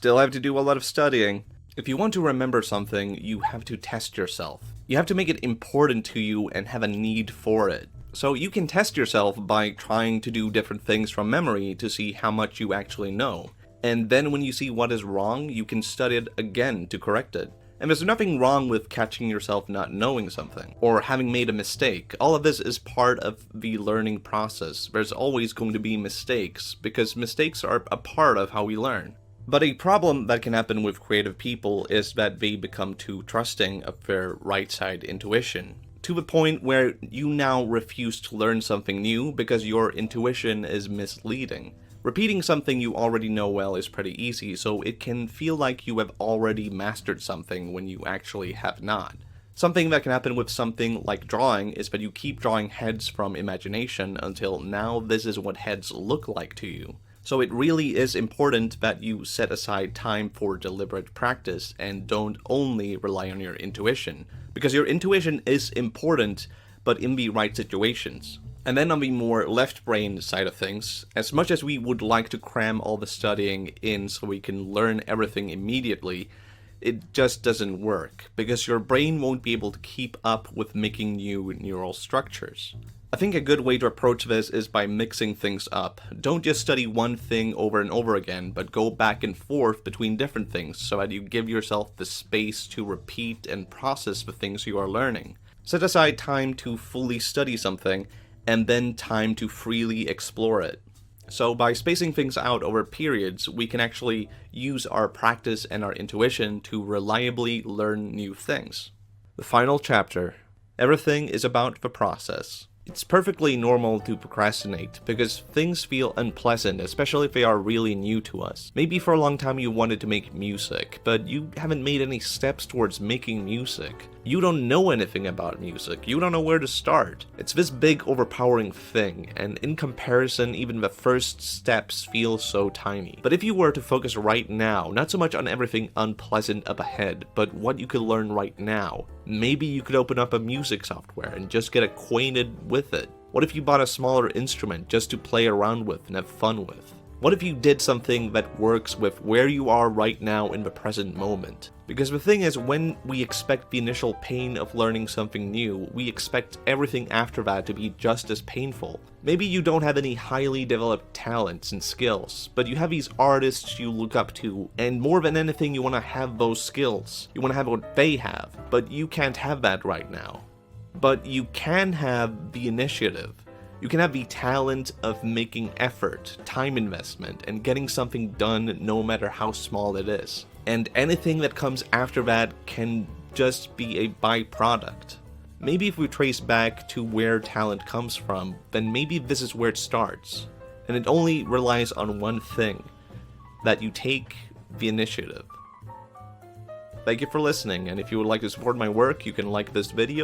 still have to do a lot of studying. If you want to remember something, you have to test yourself. You have to make it important to you and have a need for it. So you can test yourself by trying to do different things from memory to see how much you actually know. And then when you see what is wrong, you can study it again to correct it. And there's nothing wrong with catching yourself not knowing something, or having made a mistake. All of this is part of the learning process. There's always going to be mistakes, because mistakes are a part of how we learn. But a problem that can happen with creative people is that they become too trusting of their right side intuition, to the point where you now refuse to learn something new because your intuition is misleading. Repeating something you already know well is pretty easy, so it can feel like you have already mastered something when you actually have not. Something that can happen with something like drawing is that you keep drawing heads from imagination until now this is what heads look like to you. So it really is important that you set aside time for deliberate practice and don't only rely on your intuition, because your intuition is important, but in the right situations. And then on the more left brain side of things, as much as we would like to cram all the studying in so we can learn everything immediately, it just doesn't work, because your brain won't be able to keep up with making new neural structures. I think a good way to approach this is by mixing things up. Don't just study one thing over and over again, but go back and forth between different things so that you give yourself the space to repeat and process the things you are learning. Set aside time to fully study something, and then time to freely explore it. So by spacing things out over periods, we can actually use our practice and our intuition to reliably learn new things. The final chapter. Everything is about the process. It's perfectly normal to procrastinate, because things feel unpleasant, especially if they are really new to us. Maybe for a long time you wanted to make music, but you haven't made any steps towards making music. You don't know anything about music, you don't know where to start. It's this big overpowering thing, and in comparison even the first steps feel so tiny. But if you were to focus right now, not so much on everything unpleasant up ahead, but what you could learn right now, maybe you could open up a music software and just get acquainted with it. What if you bought a smaller instrument just to play around with and have fun with? What if you did something that works with where you are right now in the present moment? Because the thing is, when we expect the initial pain of learning something new, we expect everything after that to be just as painful. Maybe you don't have any highly developed talents and skills, but you have these artists you look up to, and more than anything you want to have those skills. You want to have what they have, but you can't have that right now. But you can have the initiative. You can have the talent of making effort, time investment, and getting something done no matter how small it is. And anything that comes after that can just be a byproduct. Maybe if we trace back to where talent comes from, then maybe this is where it starts. And it only relies on one thing, that you take the initiative. Thank you for listening, and if you would like to support my work, you can like this video,